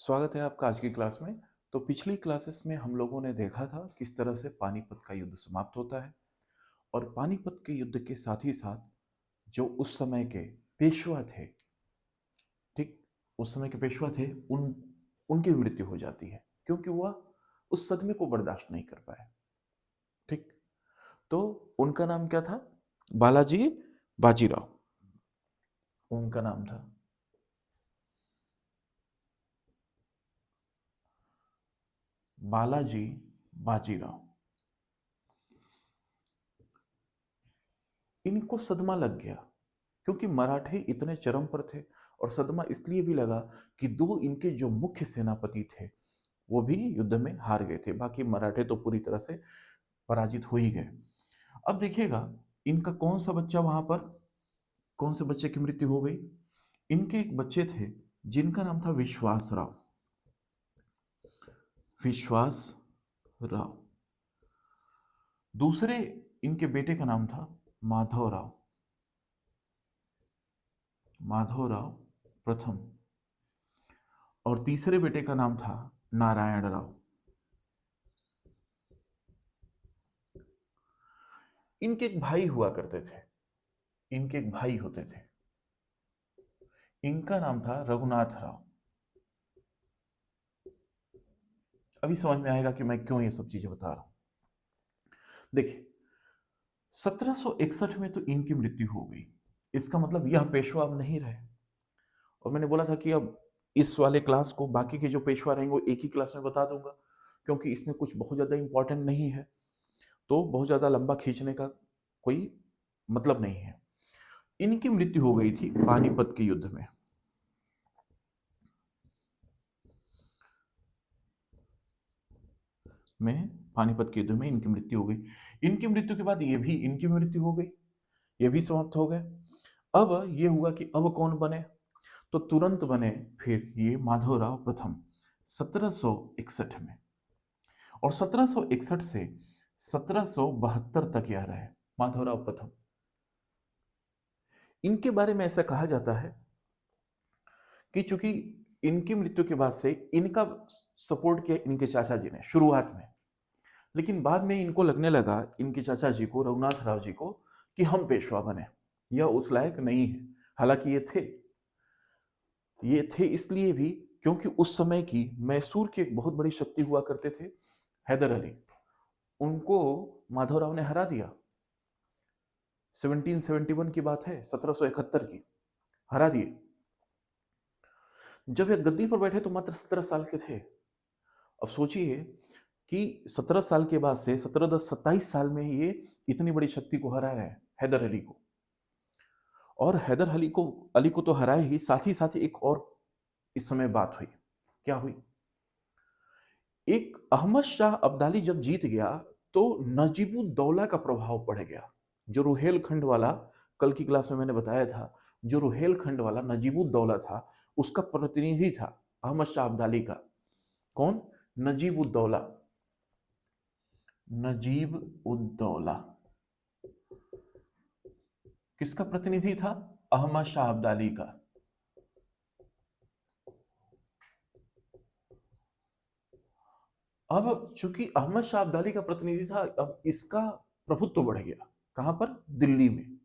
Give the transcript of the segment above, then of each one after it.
स्वागत है आपका आज की क्लास में। तो पिछली क्लासेस में हम लोगों ने देखा था किस तरह से पानीपत का युद्ध समाप्त होता है और पानीपत के युद्ध के साथ ही साथ जो उस समय के पेशवा थे, ठीक, उस समय के पेशवा थे, उनकी मृत्यु हो जाती है क्योंकि वह उस सदमे को बर्दाश्त नहीं कर पाए। ठीक, तो उनका नाम क्या था? बालाजी बाजीराव उनका नाम था। बालाजी बाजीराव। इनको सदमा लग गया क्योंकि मराठे इतने चरम पर थे, और सदमा इसलिए भी लगा कि दो इनके जो मुख्य सेनापति थे वो भी युद्ध में हार गए थे। बाकी मराठे तो पूरी तरह से पराजित हो ही गए। अब देखिएगा, इनका कौन सा बच्चा वहां पर, कौन से बच्चे की मृत्यु हो गई? इनके एक बच्चे थे जिनका नाम था विश्वास राव। विश्वास राव। दूसरे इनके बेटे का नाम था माधवराव। माधवराव प्रथम। और तीसरे बेटे का नाम था नारायण राव। इनके एक भाई हुआ करते थे, इनके एक भाई होते थे, इनका नाम था रघुनाथ राव। अभी समझ में आएगा कि मैं क्यों ये सब चीजें बता रहा हूं। देखिए, 1761 में तो इनकी मृत्यु हो गई। इसका मतलब यह पेशवा अब नहीं रहे। और मैंने बोला था कि अब इस वाले क्लास को बाकी के जो पेशवा रहेंगे वो एक ही क्लास में बता दूंगा, क्योंकि इसमें कुछ बहुत ज्यादा इंपॉर्टेंट नहीं है, तो बहुत ज्यादा लंबा खींचने का कोई मतलब नहीं है। इनकी मृत्यु हो गई थी पानीपत के युद्ध में। पानीपत के युद्ध में इनकी मृत्यु हो गई। इनकी मृत्यु के बाद ये भी, इनकी मृत्यु हो गई, ये भी समाप्त हो गए। अब ये हुआ कि अब कौन बने? तो तुरंत बने फिर ये माधवराव प्रथम 1761 में। और 1761 से 1772 तक यह रहे माधवराव प्रथम। इनके बारे में ऐसा कहा जाता है कि चूंकि इनकी मृत्यु के बाद से इनका सपोर्ट किया इनके चाचा जी ने शुरुआत में, लेकिन बाद में इनको लगने लगा, इनके चाचा जी को, रघुनाथ राव जी को, कि हम पेशवा बने, यह उस लायक नहीं है। हालांकि ये थे इसलिए भी क्योंकि उस समय की मैसूर की एक बहुत बड़ी शक्ति हुआ करते थे हैदर अली, उनको माधवराव ने हरा दिया। 1771 की बात है, 1771 की, हरा दिए। जब ये गद्दी पर बैठे तो मात्र 17 साल के थे। अब सोचिए कि 17 साल के बाद से 17 10 27 साल में ही ये इतनी बड़ी शक्ति को हरा रहे हैं, हैदर अली को। और हैदर अली को तो हराए ही साथ एक और इस समय बात हुई। क्या हुई? एक अहमद शाह अब्दाली जब जीत गया तो नजीबुद्दौला का प्रभाव पड़ गया। जो रुहेलखंड वाला, कल की क्लास में मैंने बताया था, जो रुहेलखंड वाला नजीबुद्दौला था उसका प्रतिनिधि था अहमद शाह अब्दाली का। कौन? नजीबुद्दौला। नजीब उद्दौला किसका प्रतिनिधि था? अहमद शाह अब्दाली का। अब चूंकि अहमद शाह अब्दाली का प्रतिनिधि था, अब इसका प्रभुत्व बढ़ गया। कहां पर? दिल्ली में।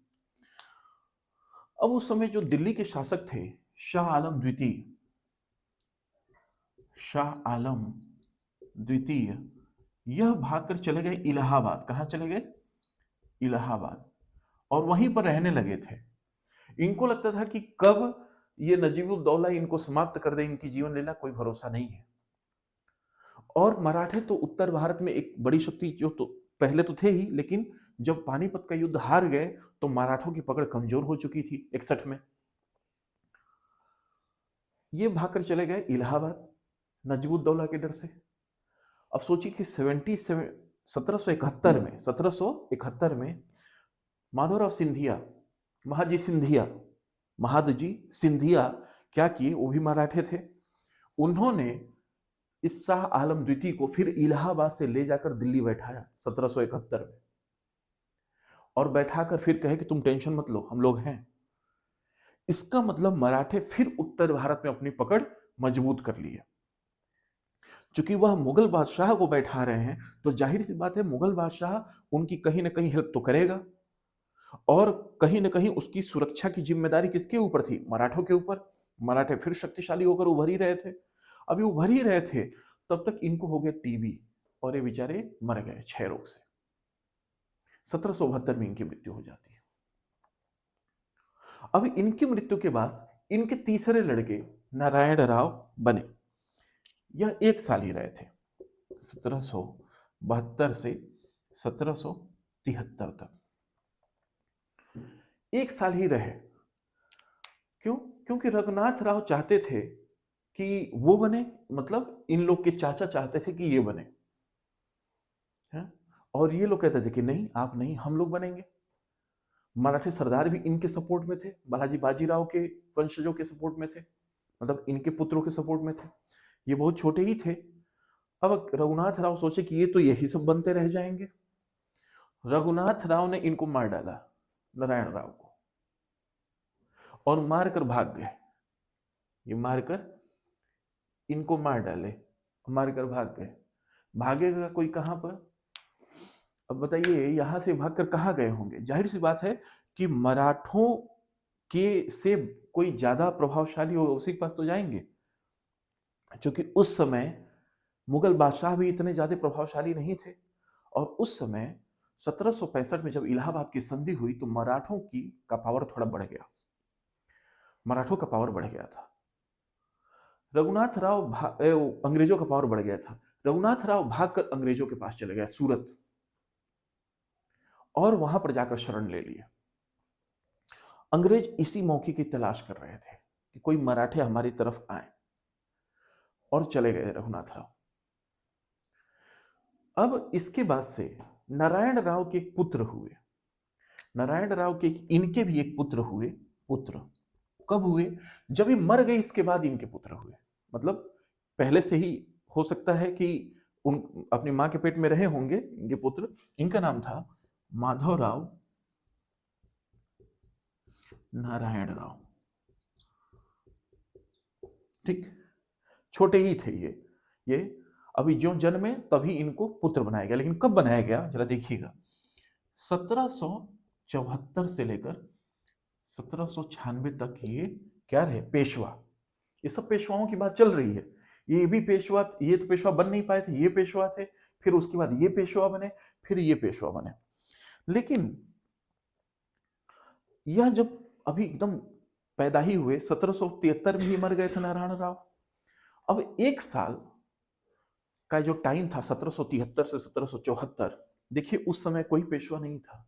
अब उस समय जो दिल्ली के शासक थे, शाह आलम द्वितीय, शाह आलम द्वितीय, यह भागकर चले गए इलाहाबाद। कहां चले गए? इलाहाबाद। और वहीं पर रहने लगे थे। इनको लगता था कि कब ये नजीबुद्दौला इनको समाप्त कर दे, इनकी जीवन लीला कोई भरोसा नहीं है। और मराठे तो उत्तर भारत में एक बड़ी शक्ति जो तो पहले तो थे ही, लेकिन जब पानीपत का युद्ध हार गए तो मराठों की पकड़ कमजोर हो चुकी थी 61 में। ये भागकर चले गए इलाहाबाद नजीबुद्दौला के डर से। अब सोचिए कि 1771 में माधवराव सिंधिया, महाजी सिंधिया, महादजी सिंधिया क्या किए? वो भी मराठे थे। उन्होंने इस शाह आलम द्वितीय को फिर इलाहाबाद से ले जाकर दिल्ली बैठाया 1771 में, और बैठाकर फिर कहे कि तुम टेंशन मत लो, हम लोग हैं। इसका मतलब मराठे फिर उत्तर भारत में अपनी पकड़ मजबूत कर लिए। चूंकि वह मुगल बादशाह को बैठा रहे हैं, तो जाहिर सी बात है मुगल बादशाह उनकी कहीं ना कहीं हेल्प तो करेगा, और कहीं ना कहीं उसकी सुरक्षा की जिम्मेदारी किसके ऊपर थी? मराठों के ऊपर। मराठे फिर शक्तिशाली होकर उभर ही रहे थे। अभी उभर ही रहे थे, तब तक इनको हो गया टीबी, और ये बेचारे मर गए क्षय रोग से। 1772 में इनकी मृत्यु हो जाती है। अब इनकी मृत्यु के बाद इनके तीसरे लड़के नारायण राव बने। यह 1 साल ही रहे थे, 1772 से 1773 तक 1 साल ही रहे। क्यों? क्योंकि रघुनाथ राव चाहते थे कि वो बने, मतलब इन लोग के चाचा चाहते थे कि ये बने, है? और ये लोग कहते थे कि नहीं, आप नहीं, हम लोग बनेंगे। मराठे सरदार भी इनके सपोर्ट में थे, बालाजी बाजीराव के वंशजों के सपोर्ट में थे, मतलब इनके पुत्रों के सपोर्ट में थे। ये बहुत छोटे ही थे। अब रघुनाथ राव सोचे कि ये तो यही सब बनते रह जाएंगे। रघुनाथ राव ने इनको मार डाला, नारायण राव को, और मारकर भाग गए। ये मारकर इनको मार डाले, मारकर भाग गए। भागेगा कोई कहां पर? अब बताइए, यहां से भागकर कहां गए होंगे? जाहिर सी बात है कि मराठों के से कोई ज्यादा प्रभावशाली होगा उसी के पास तो जाएंगे, क्योंकि उस समय मुगल बादशाह भी इतने ज्यादा प्रभावशाली नहीं थे। और उस समय 1765 में जब इलाहाबाद की संधि हुई, तो मराठों की का पावर थोड़ा बढ़ गया, मराठों का पावर बढ़ गया था। रघुनाथ राव अंग्रेजों का पावर बढ़ गया था। रघुनाथ राव भागकर अंग्रेजों के पास चले गए, सूरत, और वहां पर जाकर शरण ले लिए। अंग्रेज इसी मौके की तलाश कर रहे थे कि कोई मराठे हमारी तरफ आए, और चले गए रघुनाथ राव। अब इसके बाद से नारायण राव के एक पुत्र हुए। नारायण राव के इनके भी एक पुत्र हुए। पुत्र कब हुए? जब ये मर गए इसके बाद इनके पुत्र हुए। मतलब पहले से ही हो सकता है कि उन अपनी मां के पेट में रहे होंगे इनके पुत्र। इनका नाम था माधवराव नारायण राव। ठीक, छोटे ही थे ये अभी जो जन्मे तभी इनको पुत्र बनाया गया। लेकिन कब बनाया गया जरा देखिएगा, 1774 से लेकर 1796 तक ये क्या रहे? पेशवा। ये सब पेशवाओं की बात चल रही है। ये भी पेशवा, ये तो पेशवा बन नहीं पाए थे, ये पेशवा थे, फिर उसके बाद ये पेशवा बने, फिर ये पेशवा बने। लेकिन यह जब अभी एकदम पैदा ही हुए, 1773 में ही मर गए थे नारायण राव। अब 1 साल का जो टाइम था 1773 से 1774, देखिए उस समय कोई पेशवा नहीं था।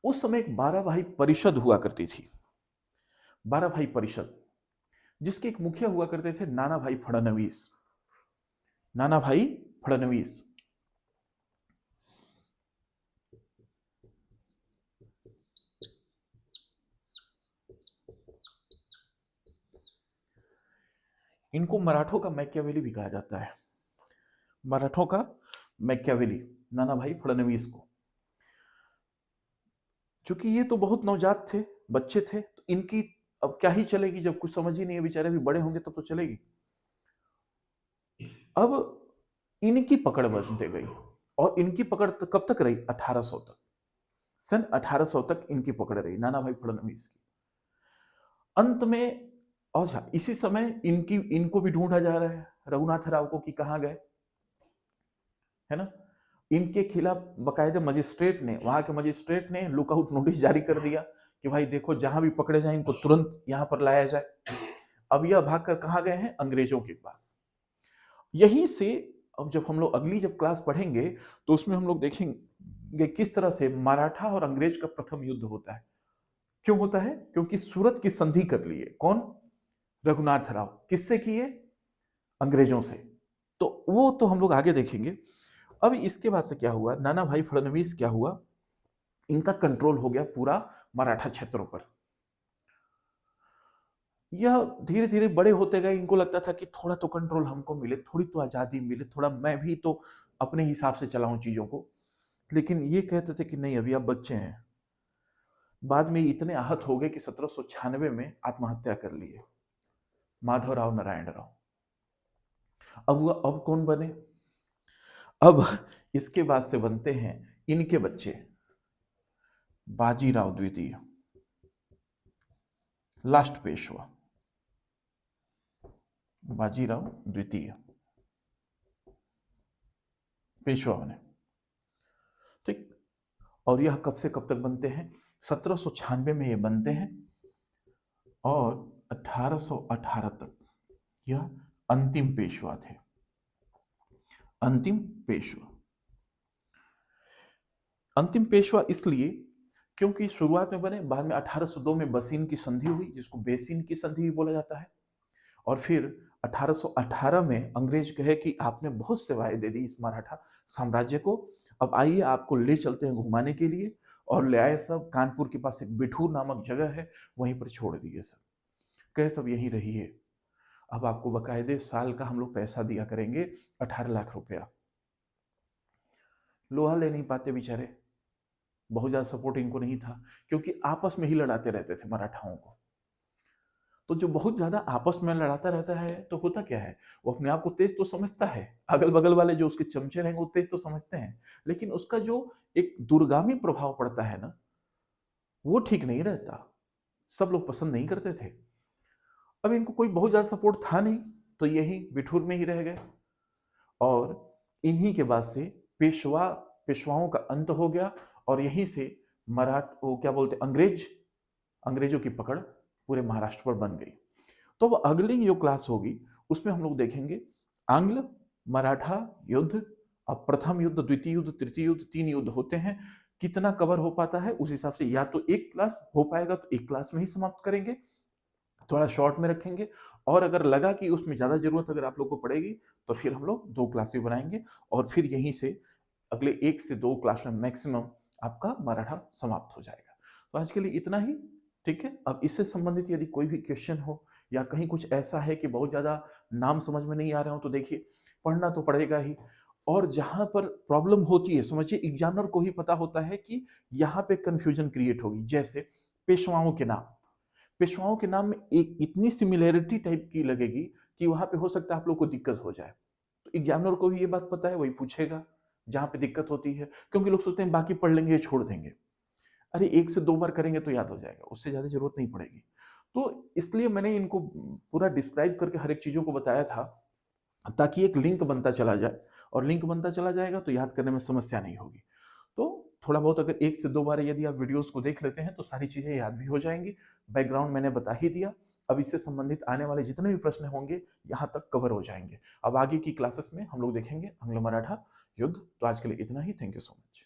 उस समय एक 12 भाई परिषद हुआ करती थी, 12 भाई परिषद, जिसके एक मुखिया हुआ करते थे नाना भाई फडणवीस। नाना भाई फडणवीस। इनको मराठों का मैकियावेली भी कहा जाता है, मराठों का मैकियावेली, नाना भाई फडणवीस को। क्योंकि ये तो बहुत नवजात थे, बच्चे थे, तो इनकी अब क्या ही चलेगी, जब कुछ समझ ही नहीं है, बेचारे भी बड़े होंगे तब तो चलेगी। अब इनकी पकड़ बनते गई, और इनकी पकड़ कब तक रही? 1800 तक। सन 1800 तक इनकी पकड़ रही, नाना भाई फडणवीस की। अंत में, अच्छा इसी समय इनको भी ढूंढा जा रहा है, रघुनाथ राव को, कि कहां गए, है ना। इनके खिलाफ बकायदे मजिस्ट्रेट ने, वहां के मजिस्ट्रेट ने लुकआउट नोटिस जारी कर दिया कि भाई देखो, जहां भी पकड़े जाए इनको तुरंत यहां पर लाया जाए। अब यह भागकर कहां गए हैं? अंग्रेजों के पास। यहीं से अब जब हम लोग अगली जब क्लास पढ़ेंगे, तो उसमें हम लोग देखेंगे किस तरह से मराठा और अंग्रेज का प्रथम युद्ध होता है। क्यों होता है? क्योंकि सूरत की संधि कर लिए कौन? रघुनाथ राव। किससे किए? अंग्रेजों से। तो वो तो हम लोग आगे देखेंगे। अब इसके बाद से क्या हुआ, नाना भाई फडणवीस क्या हुआ, इनका कंट्रोल हो गया पूरा मराठा क्षेत्रों पर। यह धीरे धीरे बड़े होते गए, इनको लगता था कि थोड़ा तो कंट्रोल हमको मिले, थोड़ी तो आजादी मिले, थोड़ा मैं भी तो अपने हिसाब से चलाऊं चीजों को। लेकिन ये कहते थे कि नहीं, अभी आप बच्चे हैं। बाद में इतने आहत हो गए कि 1796 में आत्महत्या कर लिए, माधवराव नारायण राव। अब कौन बने? अब इसके बाद से बनते हैं इनके बच्चे, बाजीराव द्वितीय, लास्ट पेशवा, बाजीराव द्वितीय पेशवा बने। ठीक। और यह कब से कब तक बनते हैं? 1796 में ये बनते हैं और 1818 तक यह अंतिम पेशवा थे। अंतिम पेशवा, अंतिम पेशवा इसलिए क्योंकि शुरुआत में बने, बाद में 1802 में बसीन की संधि हुई, जिसको बेसिन की संधि भी बोला जाता है। और फिर 1818 में अंग्रेज कहे कि आपने बहुत सेवाएं दे दी इस मराठा साम्राज्य को, अब आइए आपको ले चलते हैं घुमाने के लिए। और ले आए सब, कानपुर के पास एक बिठूर नामक जगह है, वहीं पर छोड़ दिए सब, कहे सब यहीं रहिए, अब आपको बकायदे साल का हम लोग पैसा दिया करेंगे 18 लाख रुपया। लोहा ले नहीं पाते बेचारे, बहुत ज्यादा सपोर्ट इनको नहीं था, क्योंकि आपस में ही लड़ाते रहते थे मराठाओं को। तो जो बहुत ज्यादा आपस में लड़ाता रहता है तो होता क्या है, वो अपने आप को तेज तो समझता है, अगल बगल वाले जो उसके चमचे रहेंगे वो तेज तो समझते हैं, लेकिन उसका जो एक दूरगामी प्रभाव पड़ता है ना, वो ठीक नहीं रहता। सब लोग पसंद नहीं करते थे। अब इनको कोई बहुत ज्यादा सपोर्ट था नहीं, तो यही बिठूर में ही रह गए। और इन्हीं के बाद से पेशवाओं का अंत हो गया, और यहीं से वो क्या बोलते अंग्रेजों की पकड़ पूरे महाराष्ट्र पर बन गई। तो अब अगली जो क्लास होगी उसमें हम लोग देखेंगे आंग्ल मराठा युद्ध। अब प्रथम युद्ध, द्वितीय युद्ध, तृतीय युद्ध, 3 युद्ध होते हैं। कितना कवर हो पाता है उस हिसाब से, या तो एक क्लास हो पाएगा तो एक क्लास में ही समाप्त करेंगे, थोड़ा शॉर्ट में रखेंगे, और अगर लगा कि उसमें ज्यादा जरूरत अगर आप लोग को पड़ेगी तो फिर हम लोग 2 क्लास भी बनाएंगे, और फिर यहीं से अगले 1 से 2 क्लास में मैक्सिमम आपका मराठा समाप्त हो जाएगा। तो आज के लिए इतना ही। ठीक है, अब इससे संबंधित यदि कोई भी क्वेश्चन हो, या कहीं कुछ ऐसा है कि बहुत ज्यादा नाम समझ में नहीं आ रहे हो, तो देखिए पढ़ना तो पड़ेगा ही। और जहां पर प्रॉब्लम होती है, समझिए एग्जामिनर को ही पता होता है कि यहाँ पे कंफ्यूजन क्रिएट होगी। जैसे पेशवाओं के नाम, पेशवाओं के नाम में एक इतनी सिमिलैरिटी टाइप की लगेगी कि वहां पे हो सकता है आप लोग को दिक्कत हो जाए। तो एग्जामिनर को भी ये बात पता है, वही पूछेगा जहां पे दिक्कत होती है, क्योंकि लोग सोचते हैं बाकी पढ़ लेंगे छोड़ देंगे। अरे 1 से 2 बार करेंगे तो याद हो जाएगा, उससे ज्यादा जरूरत नहीं पड़ेगी। तो इसलिए मैंने इनको पूरा डिस्क्राइब करके हर एक चीजों को बताया था, ताकि एक लिंक बनता चला जाए, और लिंक बनता चला जाएगा तो याद करने में समस्या नहीं होगी। तो थोड़ा बहुत अगर 1 से 2 बार यदि आप वीडियोस को देख लेते हैं तो सारी चीजें याद भी हो जाएंगी। बैकग्राउंड मैंने बता ही दिया। अब इससे संबंधित आने वाले जितने भी प्रश्न होंगे यहाँ तक कवर हो जाएंगे। अब आगे की क्लासेस में हम लोग देखेंगे आंग्लो मराठा युद्ध। तो आज के लिए इतना ही। Thank you so much.